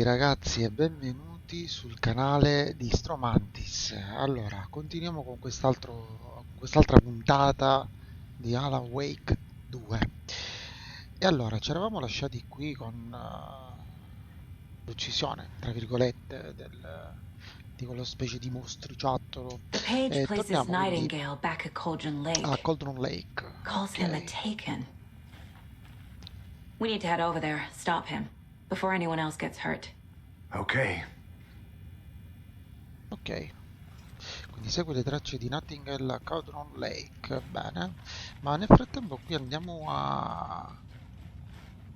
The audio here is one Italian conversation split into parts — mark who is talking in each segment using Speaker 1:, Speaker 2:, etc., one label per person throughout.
Speaker 1: ragazzi e benvenuti sul canale di Stromantys. Allora, continuiamo con quest'altra puntata di Alan Wake 2. E allora, ci eravamo lasciati qui con l'uccisione, tra virgolette, di quello specie di mostriciattolo.
Speaker 2: The page
Speaker 1: E
Speaker 2: places
Speaker 1: torniamo quindi
Speaker 2: Nightingale back at Cauldron
Speaker 1: a
Speaker 2: Lake.
Speaker 1: Cauldron Lake.
Speaker 2: Calls him a
Speaker 1: Ok.
Speaker 2: taken. We need to head over there, stop him, before anyone else gets hurt.
Speaker 3: Okay.
Speaker 1: Ok, quindi segue le tracce di Nightingale a Cauldron Lake, bene, ma nel frattempo qui andiamo a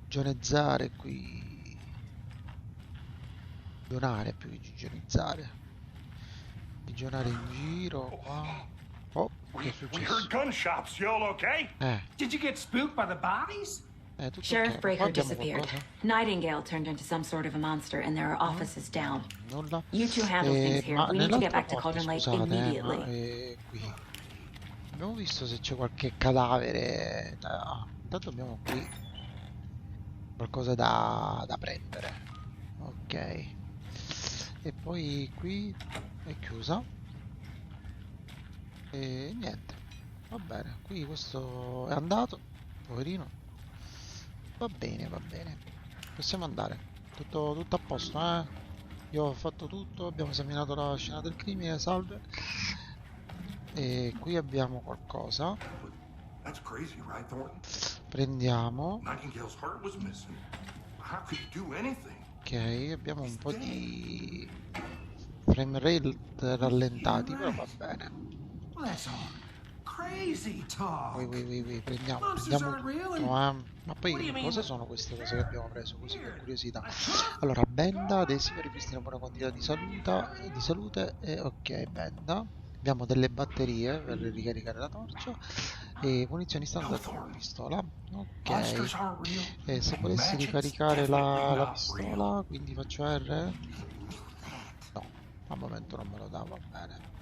Speaker 1: gionizzare qui, donare più che gionizzare, gionare in giro qua. Oh, che è
Speaker 3: We heard
Speaker 1: successo?
Speaker 3: gunshots. You all okay?
Speaker 4: Did you get spooked by the bodies?
Speaker 1: Tutto
Speaker 2: Sheriff
Speaker 1: ok, ma qua
Speaker 2: Breaker
Speaker 1: abbiamo
Speaker 2: disappeared.
Speaker 1: qualcosa?
Speaker 2: Nightingale turned into some sort of a monster and there are offices down.
Speaker 1: Nulla.
Speaker 2: You two handle things here.
Speaker 1: Ma
Speaker 2: We need to get
Speaker 1: nell'altra
Speaker 2: back to
Speaker 1: parte,
Speaker 2: Cauldron Lake
Speaker 1: scusate, ma
Speaker 2: immediately.
Speaker 1: qui abbiamo visto se c'è qualche cadavere. Intanto abbiamo qui qualcosa da prendere. Ok, e poi qui è chiusa e niente, va bene, qui questo è andato, poverino. Va bene, possiamo andare, tutto a posto, eh? Io ho fatto tutto, abbiamo esaminato la scena del crimine, salve. E qui abbiamo qualcosa.
Speaker 3: That's crazy, right, Thornton?
Speaker 1: Prendiamo.
Speaker 3: Nightingale's heart was missing. How could he do anything?
Speaker 1: Ok, abbiamo un po' di frame rate rallentati, però va bene.
Speaker 4: Well, that's all crazy talk.
Speaker 1: Prendiamo
Speaker 4: Monsters
Speaker 1: tutto,
Speaker 4: aren't real
Speaker 1: eh. Ma
Speaker 4: What do you
Speaker 1: poi
Speaker 4: mean?
Speaker 1: cosa sono queste cose che abbiamo preso? Così per curiosità. Allora, benda, adesivo, ripristina buona quantità di salute e ok, benda. Abbiamo delle batterie per ricaricare la torcia e munizioni standard per una pistola.
Speaker 3: Monsters
Speaker 1: Ok,
Speaker 3: aren't real.
Speaker 1: e se
Speaker 3: and
Speaker 1: volessi
Speaker 3: magic's
Speaker 1: ricaricare
Speaker 3: definitely
Speaker 1: la
Speaker 3: not
Speaker 1: pistola, quindi faccio R? No, al momento non me lo dà, va bene.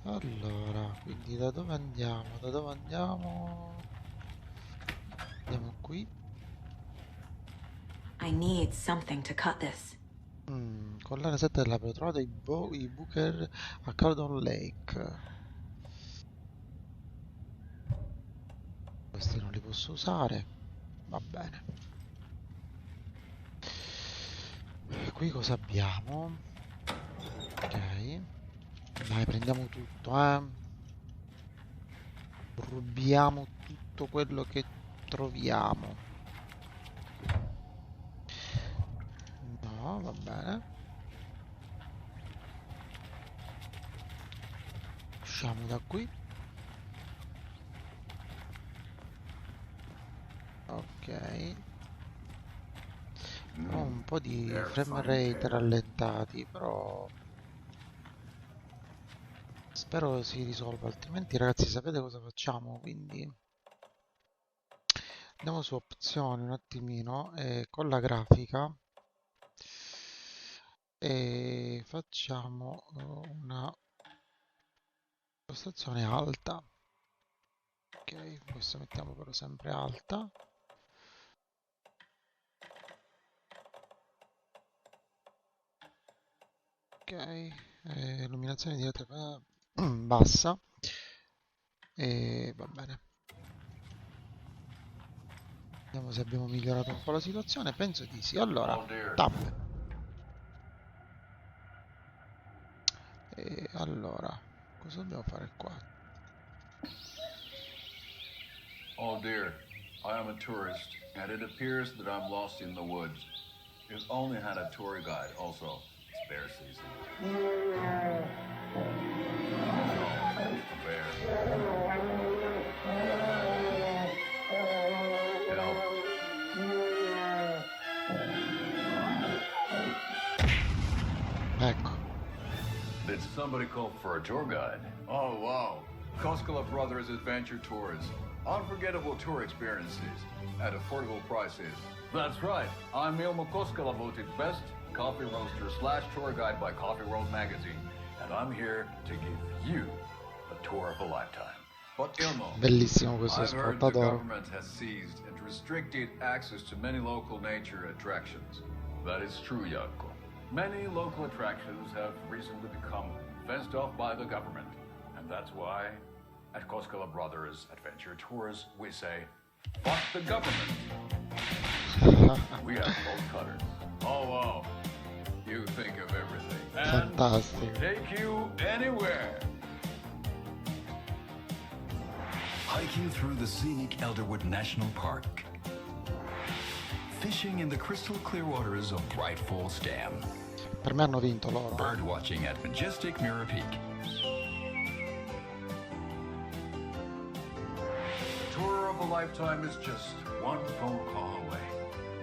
Speaker 1: Allora, quindi da dove andiamo? Andiamo qui.
Speaker 2: I need something to cut this.
Speaker 1: Collana 7 dell'ape, ho trovato i Booker a Cauldron Lake. Questi non li posso usare, va bene. Qui cosa abbiamo? Ok, dai, prendiamo tutto, rubiamo tutto quello che troviamo. No, va bene. Usciamo da qui. Ok. Ho un po' di frame rate rallentati, però spero si risolva, altrimenti ragazzi sapete cosa facciamo? Quindi andiamo su opzioni un attimino con la grafica e facciamo una impostazione alta. Ok, questo mettiamo però sempre alta. Ok, illuminazione diretta bassa e va bene. Vediamo se abbiamo migliorato un po' la situazione, penso di sì. Allora, tab. E allora, cosa dobbiamo fare qua?
Speaker 5: Oh dear, I am a tourist, and it appears that I'm lost in the woods. You've only had a tour guide, also. It's bear season. A bear. Help.
Speaker 1: Ecco.
Speaker 5: Did somebody call for a tour guide? Oh wow. Koskela Brothers Adventure Tours. Unforgettable tour experiences at affordable prices. That's right. I'm Ilmo Koskela, voted best coffee roaster / tour guide by Coffee World magazine. And I'm here to give you a tour of a lifetime. But Ilmo,
Speaker 1: Bellissimo questo
Speaker 5: I've heard
Speaker 1: spot,
Speaker 5: the
Speaker 1: adoro.
Speaker 5: government has seized and restricted access to many local nature attractions. That is true, Jaakko. Many local attractions have recently become fenced off by the government. And that's why, at Koskela Brothers Adventure Tours, we say, fuck the government. We have both cutters. Oh, wow. You think of everything. And
Speaker 1: Fantastico.
Speaker 5: take you anywhere.
Speaker 6: Hiking through the scenic Elderwood National Park. Fishing in the crystal clear waters of Bright Falls Dam.
Speaker 1: Per me hanno vinto loro.
Speaker 6: Bird watching at majestic Mirror Peak.
Speaker 5: The tour of a lifetime is just one phone call away.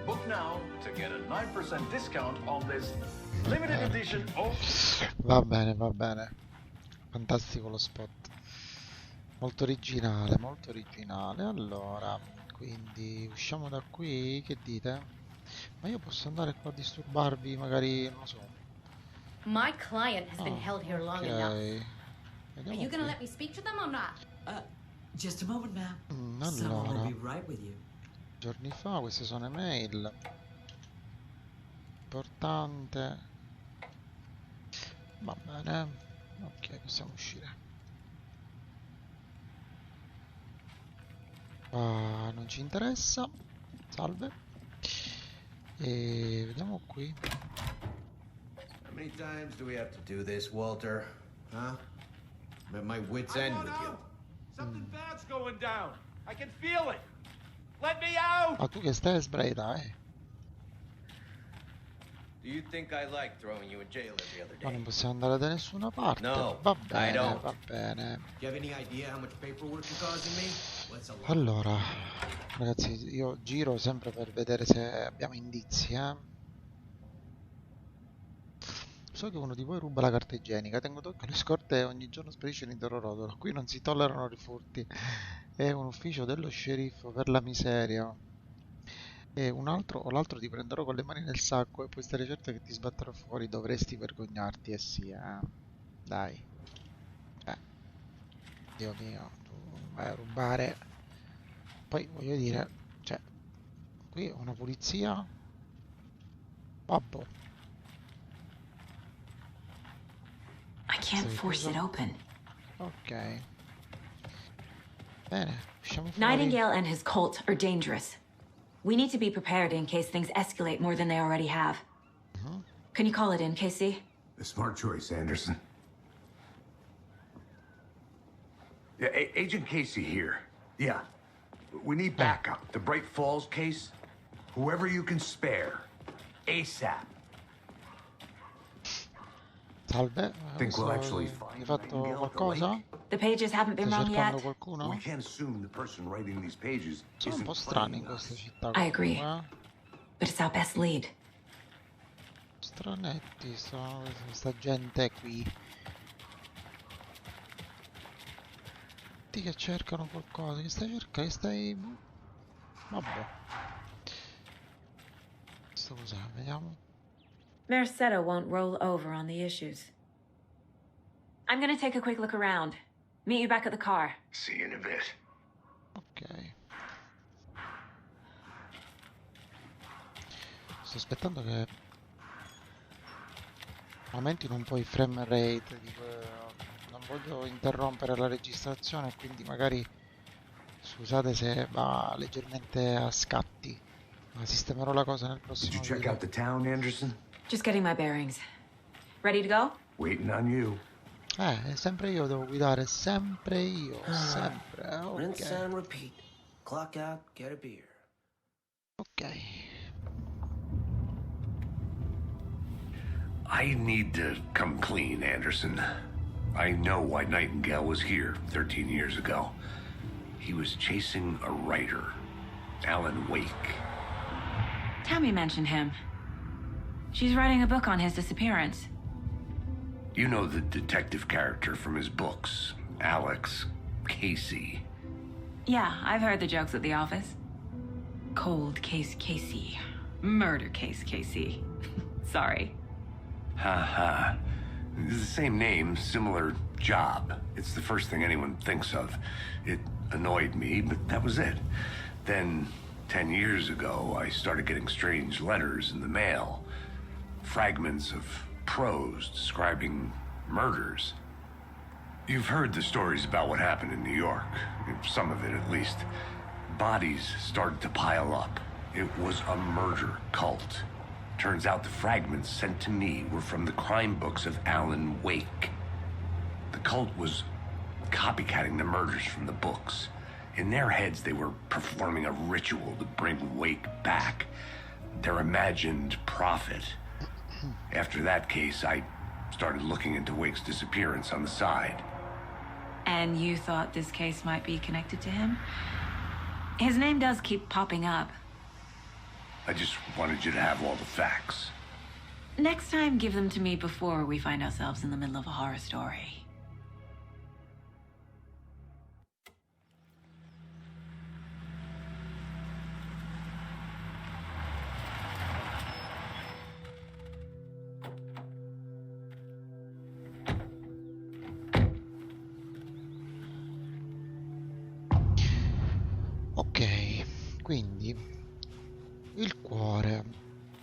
Speaker 5: Book now to get a 9% discount on this limited edition. Oh,
Speaker 1: Va bene, va bene. Fantastico lo spot. Molto originale, molto originale. Allora, quindi usciamo da qui, che dite? Ma io posso andare qua a disturbarvi, magari, non lo so.
Speaker 7: My client has been held here long enough. Are
Speaker 1: Vediamo
Speaker 7: you gonna
Speaker 1: qui.
Speaker 7: let me speak to them or not?
Speaker 8: Just a moment, ma'am. Someone
Speaker 1: Allora,
Speaker 8: will be right with you.
Speaker 1: giorni fa, queste sono email. Importante. Va bene. Ok, possiamo uscire. Non ci interessa. Salve. E vediamo qui.
Speaker 9: How many times do we have to do this, Walter? Huh? I'm at my wit's end with you.
Speaker 4: Something bad's going down. I can feel it. Let me out!
Speaker 1: Ma tu che stai sbraita,
Speaker 9: Do you think I like throwing you in jail every other
Speaker 1: Ma
Speaker 9: day?
Speaker 1: non possiamo andare da nessuna parte.
Speaker 9: No,
Speaker 1: Va
Speaker 9: I
Speaker 1: bene,
Speaker 9: don't.
Speaker 1: va bene.
Speaker 9: Do you have any idea how much paperwork you're causing me? What's a lot?
Speaker 1: Allora, ragazzi, io giro sempre per vedere se abbiamo indizi, So che uno di voi ruba la carta igienica, tengo d'occhio le scorte e ogni giorno spedisce l'intero rotolo. Qui non si tollerano rifurti. È un ufficio dello sceriffo per la miseria. E un altro o l'altro ti prenderò con le mani nel sacco e puoi stare certo che ti sbatterò fuori, dovresti vergognarti, eh sì, Dai. Dio mio, tu vai a rubare. Poi voglio dire, cioè, qui una pulizia. Babbo.
Speaker 2: I can't force it open.
Speaker 1: Ok. Bene, usciamo fuori.
Speaker 2: Nightingale and his cult are dangerous. We need to be prepared in case things escalate more than they already have. Can you call it in, Casey?
Speaker 3: A smart choice, Anderson. Yeah, Agent Casey here. Yeah. We need backup. The Bright Falls case? Whoever you can spare. ASAP.
Speaker 1: Salve,
Speaker 3: Think we'll
Speaker 1: adesso
Speaker 3: actually
Speaker 1: hai
Speaker 3: find
Speaker 1: fatto
Speaker 3: Nightingale at the
Speaker 1: qualcosa?
Speaker 3: lake?
Speaker 2: The pages haven't been
Speaker 1: Stai
Speaker 2: wrong
Speaker 1: cercando
Speaker 2: yet.
Speaker 1: qualcuno?
Speaker 3: We can't assume the person writing these pages
Speaker 1: Sono un
Speaker 3: isn't
Speaker 1: po' strani in
Speaker 3: playing
Speaker 1: questa
Speaker 3: us.
Speaker 1: città.
Speaker 2: I agree.
Speaker 1: comunque,
Speaker 2: But it's our best lead.
Speaker 1: Stranetti, sta gente qui. Tutti che cercano qualcosa. Che stai cercando? Che stai... Vabbè. Questo cos'è? Vediamo.
Speaker 2: Merced won't roll over on the issues. I'm gonna take a quick look around. Meet you back at the car.
Speaker 3: See you in a bit.
Speaker 1: Ok. Sto aspettando che aumentino un po' i frame rate. Non voglio interrompere la registrazione, quindi magari scusate se va leggermente a scatti. Ma sistemerò la cosa nel
Speaker 3: Did
Speaker 1: prossimo
Speaker 3: you check
Speaker 1: video.
Speaker 3: out the town, Anderson?
Speaker 2: Just getting my bearings. Ready to go?
Speaker 3: Waiting on you.
Speaker 1: Sempre io devo guidare, sempre io, sempre.
Speaker 9: Rinse
Speaker 1: Ok,
Speaker 9: and repeat. Clock out, get a beer.
Speaker 1: ok.
Speaker 3: I need to come clean, Anderson. I know why Nightingale was here 13 years ago. He was chasing a writer, Alan Wake.
Speaker 2: Tammy mentioned him. She's writing a book on his disappearance.
Speaker 3: You know the detective character from his books, Alex Casey.
Speaker 2: Yeah, I've heard the jokes at the office. Cold case Casey. Murder case Casey. Sorry.
Speaker 3: Ha ha. The same name, similar job. It's the first thing anyone thinks of. It annoyed me, but that was it. Then, 10 years ago, I started getting strange letters in the mail. Fragments of prose describing murders. You've heard the stories about what happened in New York. Some of it, at least. Bodies started to pile up. It was a murder cult. Turns out the fragments sent to me were from the crime books of Alan Wake. The cult was copycatting the murders from the books. In their heads, they were performing a ritual to bring Wake back. Their imagined prophet. After that case, I started looking into Wake's disappearance on the side.
Speaker 2: And you thought this case might be connected to him? His name does keep popping up.
Speaker 3: I just wanted you to have all the facts.
Speaker 2: Next time, give them to me before we find ourselves in the middle of a horror story.
Speaker 1: Ok, quindi il cuore.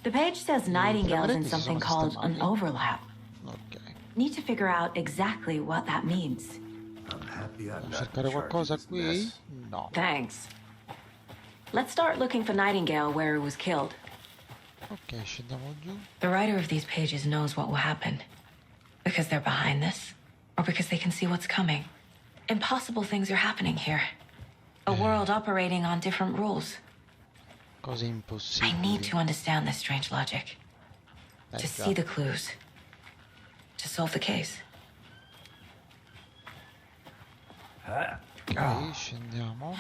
Speaker 2: The page says Nightingale's in something called an overlap.
Speaker 1: Ok.
Speaker 2: Need to figure out exactly what that means.
Speaker 3: I'm happy I'm
Speaker 1: Devo
Speaker 3: not
Speaker 1: cercare
Speaker 3: in charge
Speaker 1: qualcosa
Speaker 3: of this
Speaker 1: qui?
Speaker 3: mess.
Speaker 1: No.
Speaker 2: Thanks. Let's start looking for Nightingale where he was killed.
Speaker 1: Ok, scendiamo giù.
Speaker 2: The writer of these pages knows what will happen. Because they're behind this, or because they can see what's coming. Impossible things are happening here. A world operating on different rules.
Speaker 1: Cose
Speaker 2: I
Speaker 1: impossibili.
Speaker 2: need to understand this strange logic. To
Speaker 1: già.
Speaker 2: see the clues. To solve the case.
Speaker 1: Ok, scendiamo.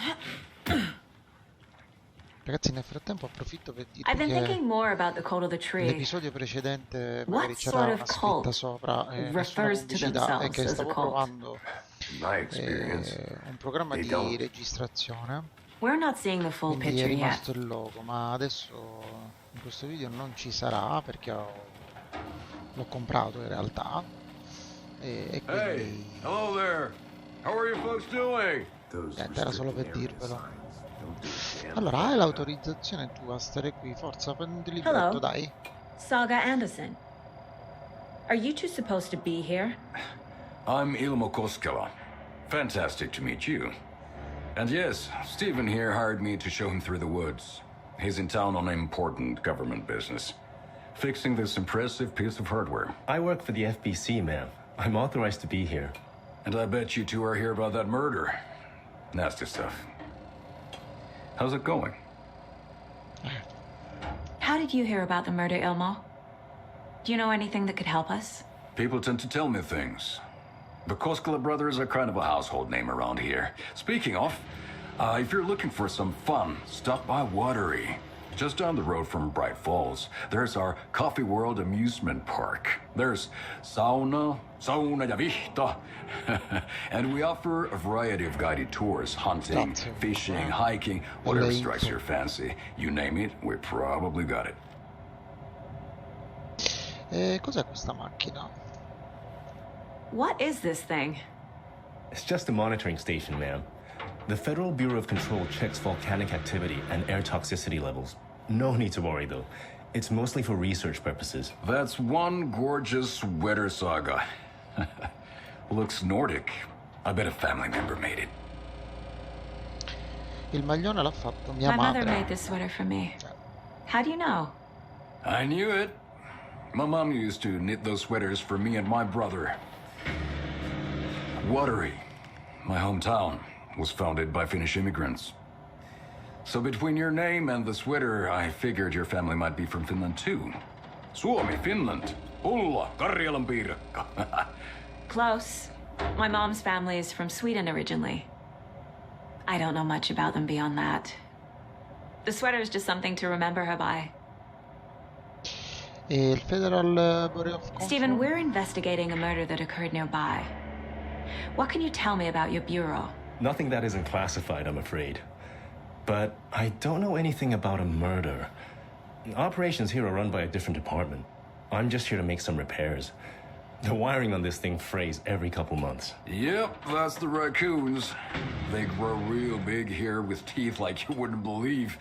Speaker 1: Ragazzi, nel frattempo approfitto per dirvi
Speaker 2: I've been
Speaker 1: che
Speaker 2: thinking more about the code of the tree.
Speaker 1: nell'episodio precedente
Speaker 2: What
Speaker 1: magari c'era
Speaker 2: sort of
Speaker 1: una
Speaker 2: cult
Speaker 1: scritta sopra nessuna
Speaker 2: refers to
Speaker 1: pubblicità e
Speaker 2: themselves
Speaker 1: che
Speaker 2: as a
Speaker 1: stavo
Speaker 2: cult?
Speaker 1: provando
Speaker 3: In my experience,
Speaker 1: un programma
Speaker 3: they
Speaker 1: di
Speaker 3: don't.
Speaker 1: registrazione,
Speaker 2: We're not seeing the full
Speaker 1: quindi è
Speaker 2: picture
Speaker 1: rimasto
Speaker 2: yet.
Speaker 1: il logo, ma adesso in questo video non ci sarà perché l'ho comprato in realtà e
Speaker 5: Hey,
Speaker 1: quindi
Speaker 5: hello there. How are you folks doing?
Speaker 3: Those
Speaker 1: era solo per
Speaker 3: restricted area
Speaker 1: dirvelo.
Speaker 3: signs don't do a damn
Speaker 1: Allora,
Speaker 3: thing
Speaker 1: hai
Speaker 3: about
Speaker 1: l'autorizzazione tu a stare qui? Forza, prendi il libretto,
Speaker 2: Hello.
Speaker 1: dai.
Speaker 2: Saga Anderson. Are you two supposed to be here?
Speaker 6: I'm Ilmo Koskela. Fantastic to meet you. And yes, Stephen here hired me to show him through the woods. He's in town on important government business. Fixing this impressive piece of hardware.
Speaker 10: I work for the FBC, ma'am. I'm authorized to be here.
Speaker 6: And I bet you two are here about that murder. Nasty stuff. How's it going?
Speaker 2: How did you hear about the murder, Ilmo? Do you know anything that could help us?
Speaker 6: People tend to tell me things. The Koskela brothers are kind of a household name around here. Speaking of, if you're looking for some fun, stop by Watery. Just down the road from Bright Falls, there's our Coffee World amusement park. There's sauna ja vihta. And we offer a variety of guided tours, hunting, fishing, hiking, whatever strikes your fancy. You name it, we probably got it.
Speaker 1: Cos'è questa macchina?
Speaker 2: What is this thing?
Speaker 10: It's just a monitoring station, ma'am. The Federal Bureau of Control checks volcanic activity and air toxicity levels. No need to worry, though. It's mostly for research purposes.
Speaker 6: That's one gorgeous weather saga. Looks Nordic. I bet a family member made it.
Speaker 1: Il maglione l'ha fatto mia
Speaker 2: My mother
Speaker 1: madre.
Speaker 2: made this sweater for me. How do you know?
Speaker 6: I knew it. My mom used to knit those sweaters for me and my brother. Watery, my hometown, was founded by Finnish immigrants. So between your name and the sweater, I figured your family might be from Finland too. Suomi, Finland. Ulla, Karjalan piirakka.
Speaker 2: Close. My mom's family is from Sweden originally. I don't know much about them beyond that. The sweater is just something to remember her by.
Speaker 1: E il Federal Bureau of Control?
Speaker 2: Stephen, we're investigating a murder that occurred nearby. What can you tell me about your bureau?
Speaker 10: Nothing that isn't classified, I'm afraid. But I don't know anything about a murder. Operations here are run by a different department. I'm just here to make some repairs. The wiring on this thing frays every couple months.
Speaker 6: Yep, that's the raccoons. They grow real big here with teeth like you wouldn't believe.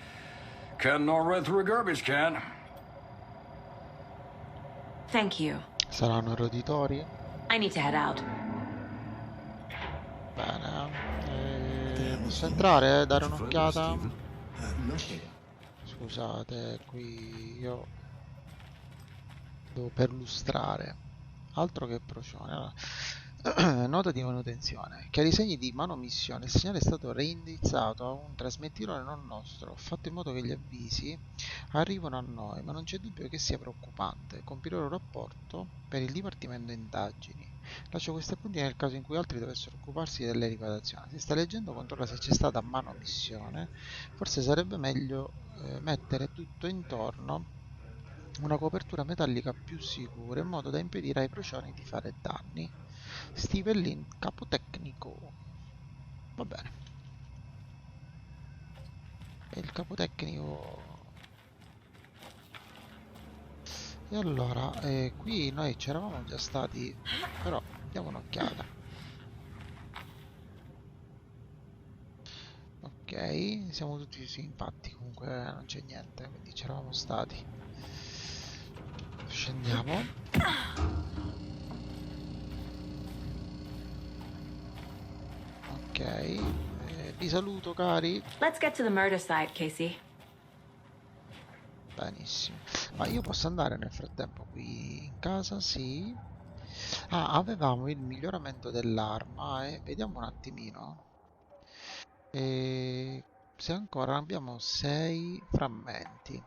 Speaker 6: Can't gnaw right through a garbage can.
Speaker 2: Thank you.
Speaker 1: Saranno roditori?
Speaker 2: I need to head out.
Speaker 1: Bene. Posso entrare? Dare un'occhiata? Scusate, qui io devo perlustrare. Altro che procione. Allora, nota di manutenzione. Chiari segni di manomissione. Il segnale è stato reindizzato a un trasmettitore non nostro. Ho fatto in modo che gli avvisi arrivano a noi, ma non c'è dubbio che sia preoccupante. Compirò un rapporto per il Dipartimento Indagini. Lascio questi appunti nel caso in cui altri dovessero occuparsi delle riparazioni. Si sta leggendo, controlla se c'è stata manomissione. Forse sarebbe meglio mettere tutto intorno una copertura metallica più sicura in modo da impedire ai procioni di fare danni. Steven Lin, capotecnico. Va bene. E il capotecnico. E allora, qui noi c'eravamo già stati, però diamo un'occhiata. Ok, siamo tutti infatti, comunque non c'è niente, quindi c'eravamo stati. Scendiamo. Ok, vi saluto cari.
Speaker 2: Let's get to the murder site, Casey.
Speaker 1: Benissimo. Ma io posso andare nel frattempo qui in casa? Sì. Ah, avevamo il miglioramento dell'arma e vediamo un attimino. Se ancora abbiamo 6 frammenti.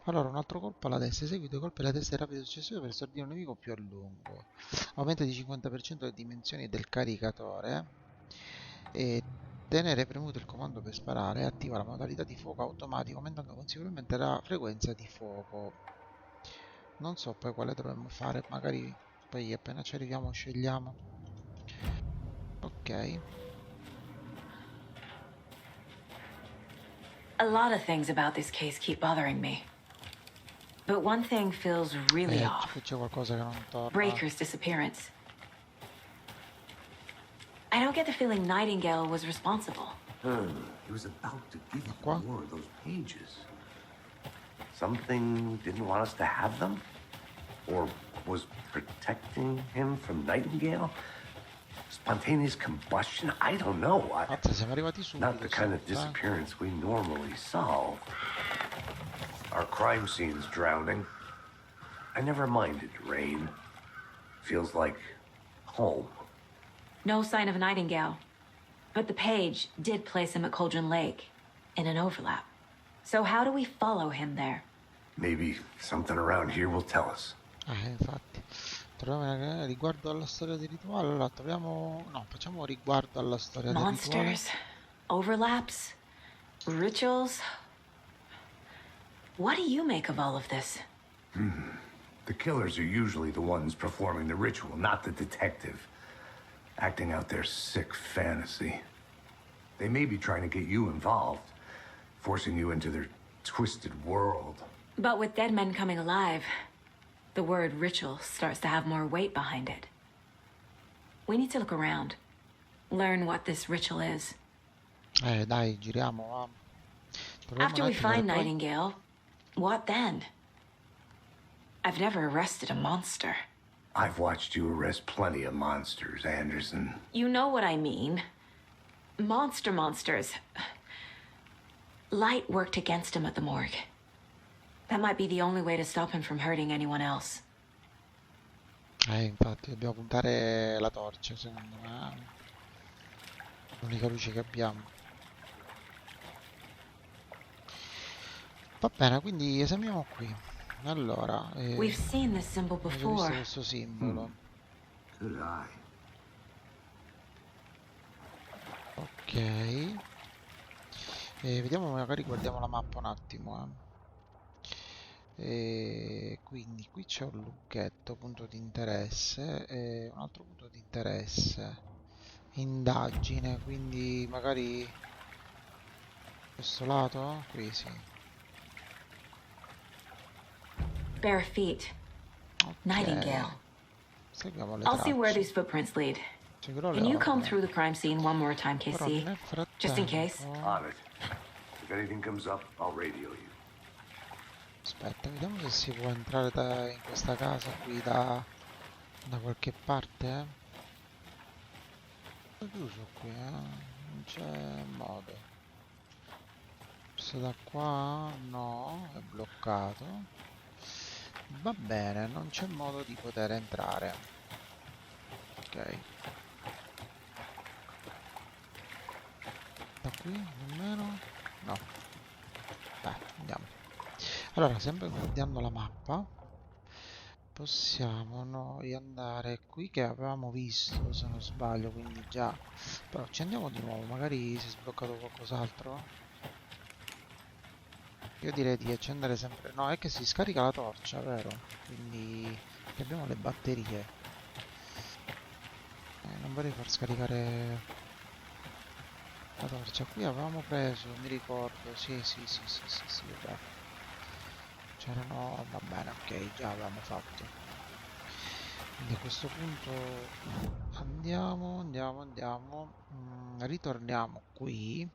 Speaker 1: Allora, un altro colpo alla destra, eseguite due colpi alla destra rapido successivo per stordire un nemico più a lungo. Aumenta di 50% le dimensioni del caricatore. E tenere premuto il comando per sparare attiva la modalità di fuoco automatico, aumentando considerevolmente la frequenza di fuoco. Non so poi quale dovremmo fare, magari poi appena ci arriviamo scegliamo. Ok.
Speaker 2: A lot of things about this case keep bothering me. But one thing feels really off.
Speaker 1: C'è qualcosa che non torna.
Speaker 2: Breaker's disappearance. I don't get the feeling Nightingale was responsible.
Speaker 3: He was about to give you more of those pages. Something didn't want us to have them? Or was protecting him from Nightingale? Spontaneous combustion? I don't know.
Speaker 1: Siamo arrivati subito.
Speaker 3: Not the kind of disappearance we normally solve. Our crime scene's drowning. I never minded rain. Feels like home.
Speaker 2: No sign of Nightingale. But the page did place him at Cauldron Lake, in an overlap. So how do we follow him there?
Speaker 3: Maybe something around here will tell us.
Speaker 1: Infatti. Troviamo riguardo alla storia del rituale. Allora troviamo... No, facciamo riguardo alla storia del rituale.
Speaker 2: Monsters, overlaps, rituals. What do you make of all of this?
Speaker 3: The killers are usually the ones performing the ritual, not the detective. Acting out their sick fantasy. They may be trying to get you involved, forcing you into their twisted world.
Speaker 2: But with dead men coming alive, the word ritual starts to have more weight behind it. We need to look around. Learn what this ritual is.
Speaker 1: Dai, giriamo, va.
Speaker 2: After we find Nightingale, what then? I've never arrested a monster.
Speaker 3: I've watched you arrest plenty of monsters, Anderson.
Speaker 2: You know what I mean. Monsters. Light worked against him at the morgue. That might be the only way to stop him from hurting anyone else.
Speaker 1: Infatti, dobbiamo puntare la torcia, secondo me. L'unica luce che abbiamo. Va bene, quindi esaminiamo qui. Allora,
Speaker 2: We've seen this symbol
Speaker 1: ho visto
Speaker 2: before.
Speaker 1: questo simbolo.
Speaker 3: Good eye.
Speaker 1: Ok. Vediamo, magari guardiamo la mappa un attimo. Quindi qui c'è un lucchetto, punto di interesse, e un altro punto di interesse. Indagine, quindi magari questo lato? Qui sì.
Speaker 2: Bare feet.
Speaker 1: Ok.
Speaker 2: Nightingale.
Speaker 1: Seguiamo le
Speaker 2: I'll see where
Speaker 1: tracce.
Speaker 2: these footprints lead.
Speaker 1: Seguirò le
Speaker 2: Can you comb
Speaker 1: orme.
Speaker 2: through the crime scene one more time,
Speaker 1: Però
Speaker 2: KC?
Speaker 1: nel
Speaker 2: Just in case.
Speaker 1: frattempo...
Speaker 3: On it. If anything comes up, I'll radio you.
Speaker 1: Aspetta, vediamo se si può entrare in questa casa qui da qualche parte, È chiuso qui, non c'è modo. Forse da qua? No, è bloccato. Va bene, non c'è modo di poter entrare. Ok. Da qui nemmeno? No. Dai, andiamo. Allora, sempre guardando la mappa, possiamo noi andare qui che avevamo visto, se non sbaglio, quindi già. Però ci andiamo di nuovo, magari si è sbloccato qualcos'altro. Io direi di accendere sempre. No, è che si scarica la torcia, vero? Quindi abbiamo le batterie. Non vorrei far scaricare la torcia. Qui avevamo preso, mi ricordo. Sì, vabbè. C'erano, va bene, ok, già avevamo fatto. Quindi a questo punto andiamo, ritorniamo qui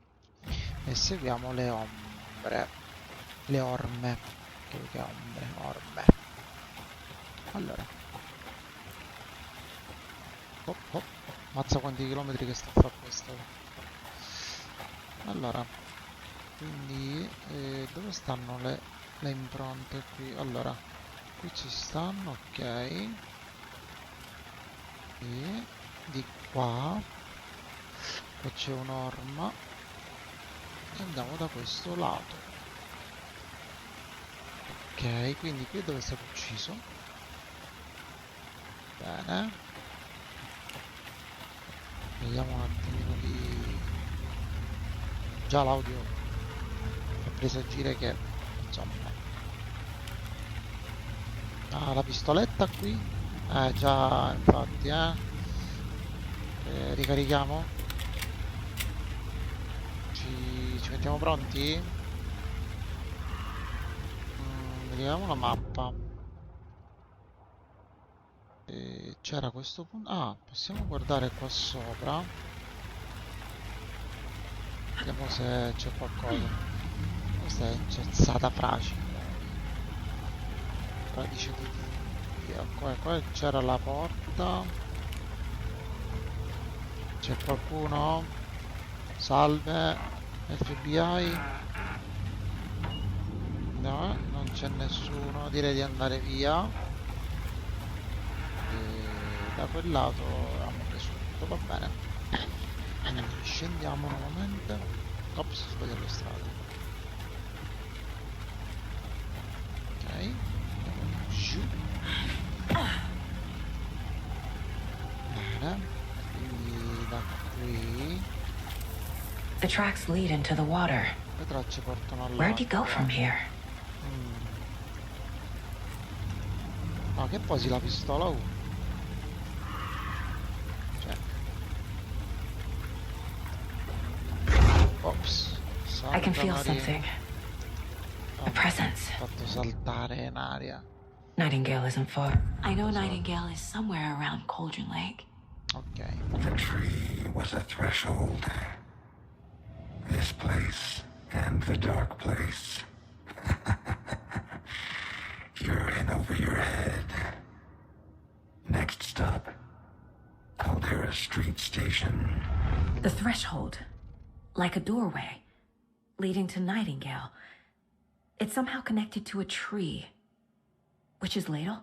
Speaker 1: e seguiamo le ombre, le orme, che ombre, orme. Allora, mazza quanti chilometri che sta a fare questo. Allora, quindi dove stanno le impronte qui? Allora, qui ci stanno, ok. E di qua c'è un'orma e andiamo da questo lato. Ok, quindi qui è dove è stato ucciso. Bene. Vediamo un attimino di... Già l'audio fa presagire che insomma... Ah, la pistoletta qui? Già, infatti, ricarichiamo? Ci mettiamo pronti? Vediamo la mappa. C'era questo punto... Ah, possiamo guardare qua sopra. Vediamo se c'è qualcosa. Questa è cezzata fragile. Radice di... Qua c'era la porta. C'è qualcuno? Salve, FBI. No, non c'è nessuno. Direi di andare via. E da quel lato abbiamo preso tutto, va bene. Quindi scendiamo nuovamente. Ops, sbaglio la strada. Ok, andiamo giù. Bene, quindi da qui
Speaker 2: The tracks lead into the water.
Speaker 1: le tracce portano all'acqua.
Speaker 2: Where'd you go from here?
Speaker 1: No, che posi la pistola? Cioè. Ops.
Speaker 2: I can feel
Speaker 1: Santa Maria.
Speaker 2: something. A presence.
Speaker 1: Fatto saltare in aria.
Speaker 2: Nightingale isn't far. I know Nightingale is somewhere around Cauldron Lake.
Speaker 1: Ok.
Speaker 3: The tree was a threshold. This place and the dark place. You're in over your head. Next stop, Caldera Street Station.
Speaker 2: The threshold. Like a doorway. Leading to Nightingale. It's somehow connected to a tree. Which is Ladle?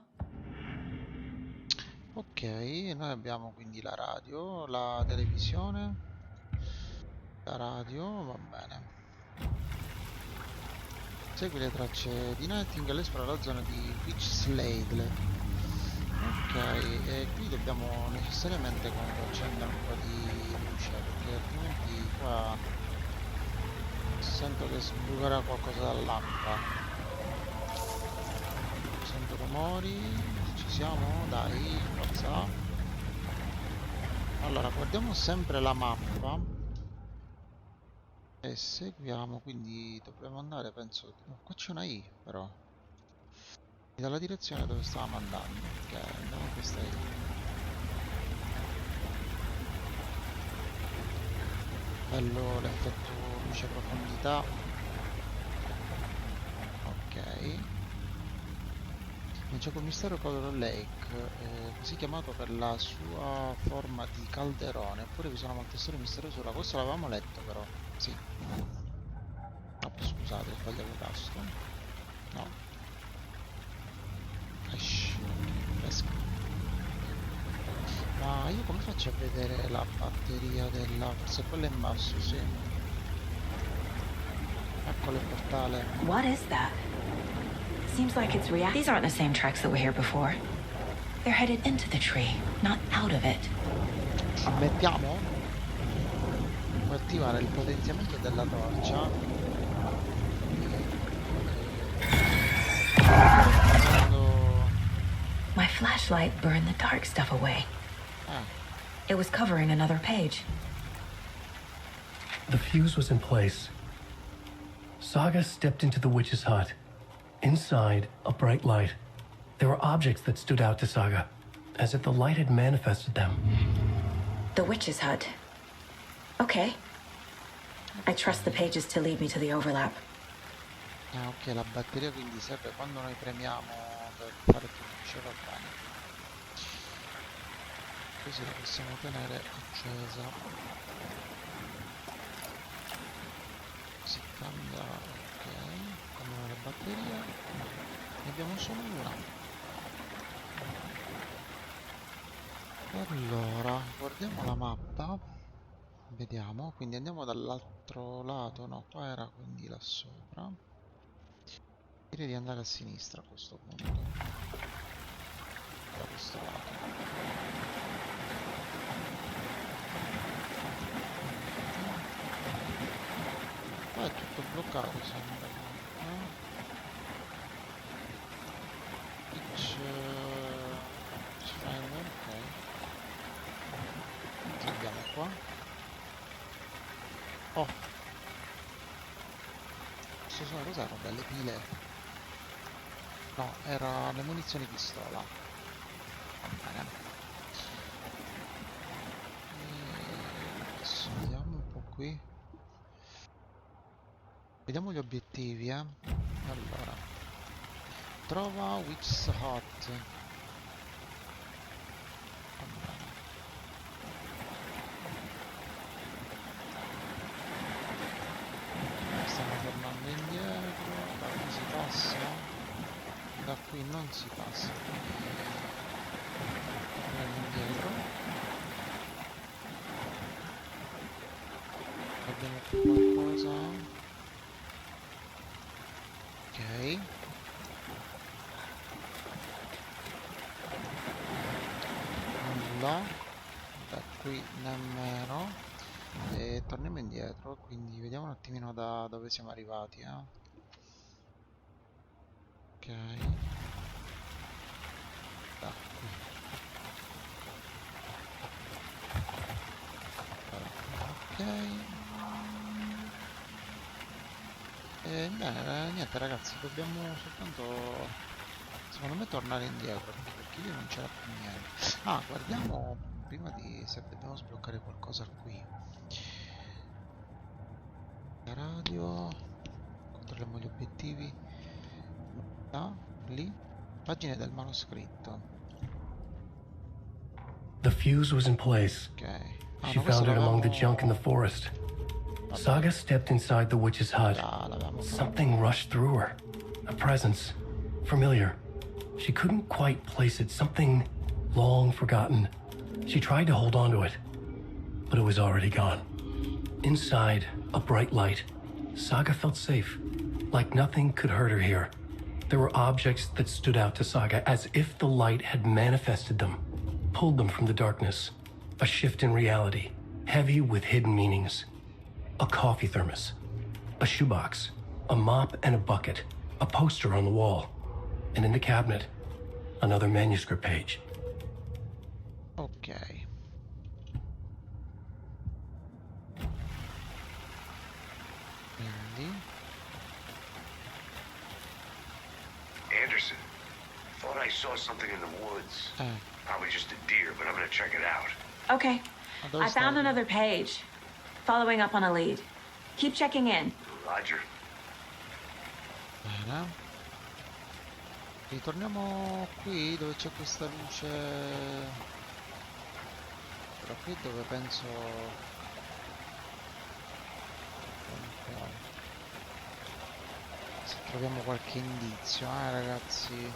Speaker 1: Ok, noi abbiamo quindi la radio, la televisione, la radio, va bene. Segui le tracce di Nightingale, esplora la zona di Witchslade. Ok, e qui dobbiamo necessariamente accendere un po' di luce, perché altrimenti qua sento che sbucherà qualcosa dall'acqua. Sento rumori. Ci siamo? Dai, forza. Allora, guardiamo sempre la mappa e seguiamo, quindi dobbiamo andare, penso... No, qua c'è una I, però. dalla direzione dove stavamo andando. Ok, andiamo in questa via. Bello l'effetto luce profondità. Ok. Il gioco mistero Caudron Lake, così chiamato per la sua forma di calderone, eppure vi sono molte storie misteriose sulla costa, l'avevamo letto però, sì. No, scusate, ho sbagliato il tasto. No. Esci, fresco. Ma io come faccio a vedere la batteria della... forse quella è in basso, sì. Eccolo il portale.
Speaker 2: What is that? Seems like it's react. These aren't the same tracks that were here before. They're headed into the tree, not out of it.
Speaker 1: Ci mettiamo per attivare il potenziamento della torcia.
Speaker 2: My flashlight burned the dark stuff away. It was covering another page.
Speaker 11: The fuse was in place. Saga stepped into the witch's hut. Inside, a bright light. There were objects that stood out to Saga, as if the light had manifested them.
Speaker 2: The witch's hut. Okay. I trust the pages to lead me to the overlap.
Speaker 1: Ah, ok, la batteria quindi serve quando noi premiamo per fare più luce, va bene. Così la possiamo tenere accesa. Si cambia, ok. Cambiamo la batteria. Ne abbiamo solo una. Allora, guardiamo la mappa. Vediamo, quindi andiamo dall'altro lato. No, qua era quindi là sopra. Direi di andare a sinistra a questo punto. Da questo lato. Qua è tutto bloccato, sembra. Ok. Andiamo qua. Oh! Questo sono cos'erano? Belle pile. No, era le munizioni pistola. Va bene. Adesso vediamo un po' qui. Vediamo gli obiettivi, Allora. Trova Witch's Hut. Va bene. Stiamo tornando indietro. Da qui si passa. Da qui non si passa. Torniamo indietro. Abbiamo qui qualcosa. Ok. Nulla. Da qui nemmeno. E torniamo indietro, quindi vediamo un attimino da dove siamo arrivati, Ok. Da qui. Ok. E bene, niente ragazzi, dobbiamo soltanto, secondo me, tornare indietro, perché lì non c'era più niente. Ah, guardiamo prima di se dobbiamo sbloccare qualcosa qui. La radio, controlliamo gli obiettivi. Lì, pagine del manoscritto.
Speaker 11: The fuse was in place.
Speaker 1: Ok.
Speaker 11: She found it among the junk in the forest. Saga stepped inside the witch's hut. Something rushed through her. A presence. Familiar. She couldn't quite place it. Something long forgotten. She tried to hold on to it, but it was already gone. Inside, a bright light. Saga felt safe, like nothing could hurt her here. There were objects that stood out to Saga as if the light had manifested them, pulled them from the darkness. A shift in reality, heavy with hidden meanings. A coffee thermos, a shoebox, a mop and a bucket, a poster on the wall, and in the cabinet, another manuscript page.
Speaker 1: Ok. Quindi
Speaker 3: Anderson, saw something in the woods. Probably just a deer, but I'm gonna check it out.
Speaker 2: Okay. I found another page. Following up on a lead. Keep checking in.
Speaker 3: Roger.
Speaker 1: Bene. Ritorniamo qui dove c'è questa luce. Però qui dove penso. Se troviamo qualche indizio, ragazzi.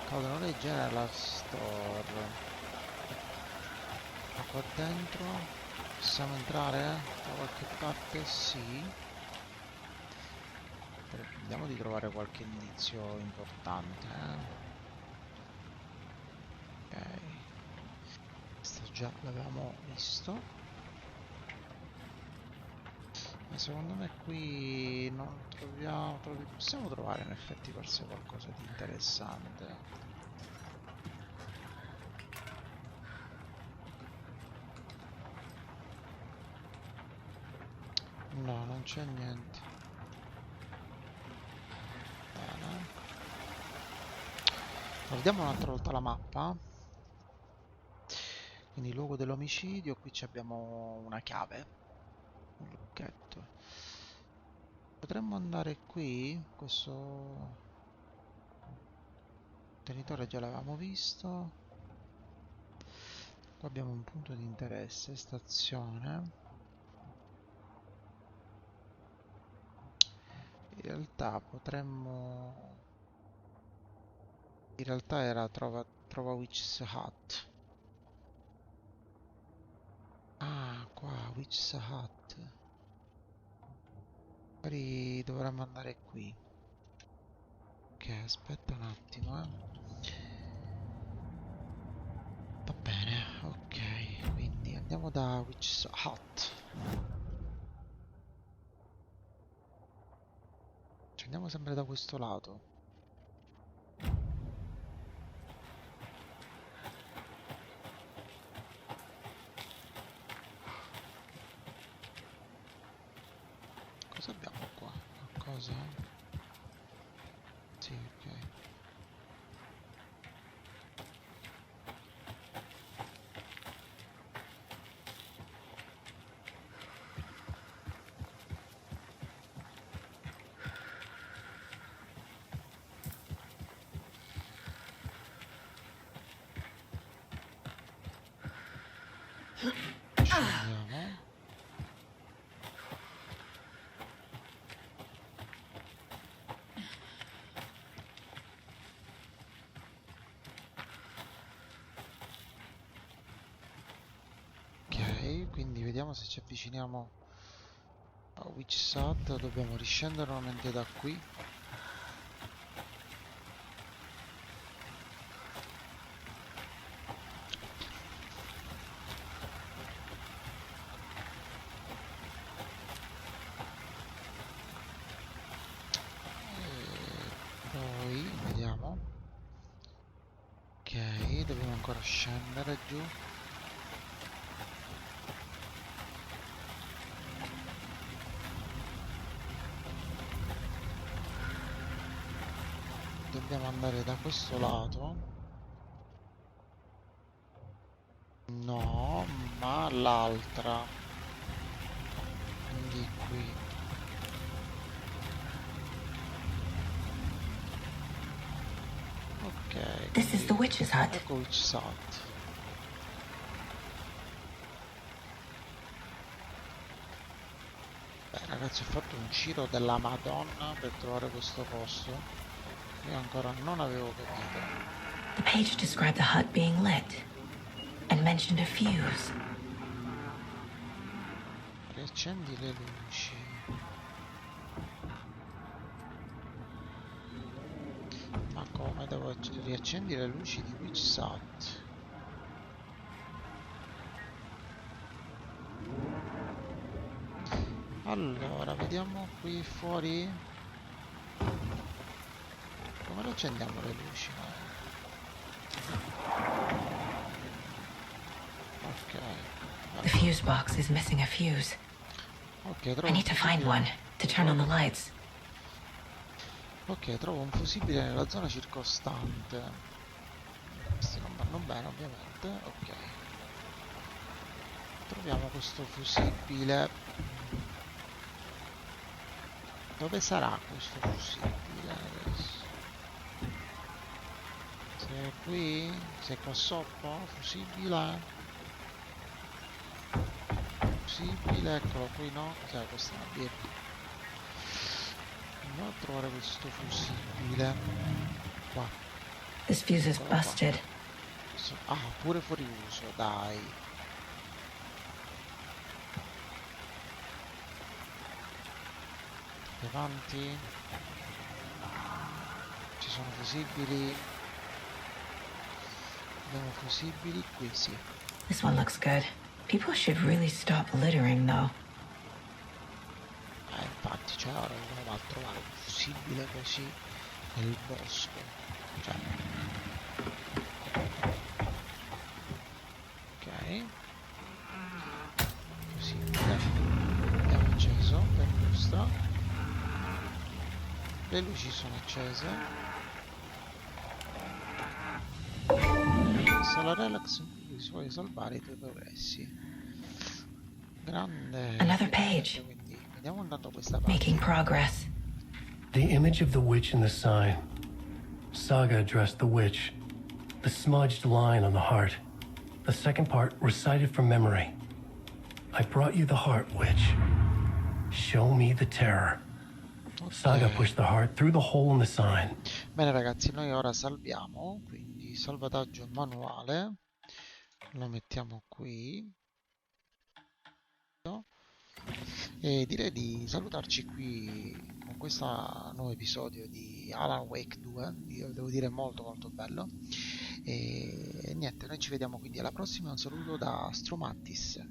Speaker 1: Caudron General Store. Ma qua dentro possiamo entrare da qualche parte? Sì. Vediamo di trovare qualche indizio importante. Ok. Questo già l'avevamo visto. Ma secondo me qui non troviamo. Possiamo trovare in effetti forse qualcosa di interessante. No, non c'è niente. Bene. Guardiamo un'altra volta la mappa. Quindi luogo dell'omicidio. Qui abbiamo una chiave. Un lucchetto. Potremmo andare qui. Questo territorio già l'avevamo visto. Qua abbiamo un punto di interesse. Stazione. In realtà potremmo. In realtà era trova Witch's Hut. Ah, qua Witch's Hut. Magari dovremmo andare qui. Ok, aspetta un attimo, Va bene, ok. Quindi andiamo da Witch's Hut. Andiamo sempre da questo lato. Cosa abbiamo qua? Qualcosa? Sì, ok. Scendiamo. Ok, quindi vediamo se ci avviciniamo a Witch's Hut. Dobbiamo riscendere nuovamente da qui. Dobbiamo ancora scendere giù. Dobbiamo andare da questo lato. No, ma l'altra. Quindi qui. Ok.
Speaker 2: This is the witch's hut.
Speaker 1: Ecco Witch's Hut. Beh ragazzi, ho fatto un giro della Madonna per trovare questo posto. Io ancora non avevo capito.
Speaker 2: The page described the hut being lit and mentioned a fuse.
Speaker 1: Riaccendi le luci. Ma come devo riaccendi le luci di Witch's Hut? Allora, vediamo qui fuori. Come lo accendiamo le luci? Ok.
Speaker 2: The fuse box is missing a fuse.
Speaker 1: Ok,
Speaker 2: I need to find one to turn on the lights.
Speaker 1: Ok, trovo un fusibile nella zona circostante. Questi non vanno bene, ovviamente. Ok. Troviamo questo fusibile. Dove sarà questo fusibile adesso? Se è qui? Se è qua sopra? Fusibile? Fusibile, eccolo qui, no? Cos'è questa? Una birra. Andiamo a trovare questo fusibile. Qua.
Speaker 2: This fuse is busted.
Speaker 1: Ah, pure fuori uso, dai. Avanti. Ci sono fusibili. Abbiamo fusibili qui, sì.
Speaker 2: This one looks good. People should really stop littering, though.
Speaker 1: Infatti, cioè, ora uno va a trovare un fusibile così nel bosco. Cioè. Ok. Fusibile. Abbiamo acceso per giusto. Le luci sono accese. Sala relax in cui puoi salvare i tuoi progressi. Grande.
Speaker 2: Another page.
Speaker 1: Quindi vediamo andando questa parte.
Speaker 2: Making progress.
Speaker 11: The image of the witch in the sign. Saga addressed the witch. The smudged line on the heart. The second part recited from memory. I brought you the heart, witch. Show me the terror.
Speaker 1: Okay.
Speaker 11: Saga pushed the heart through the hole in the sign.
Speaker 1: Bene ragazzi, noi ora salviamo, quindi salvataggio manuale. Lo mettiamo qui. E direi di salutarci qui con questo nuovo episodio di Alan Wake 2. Io devo dire molto bello. E niente, noi ci vediamo quindi alla prossima. Un saluto da Stromantys.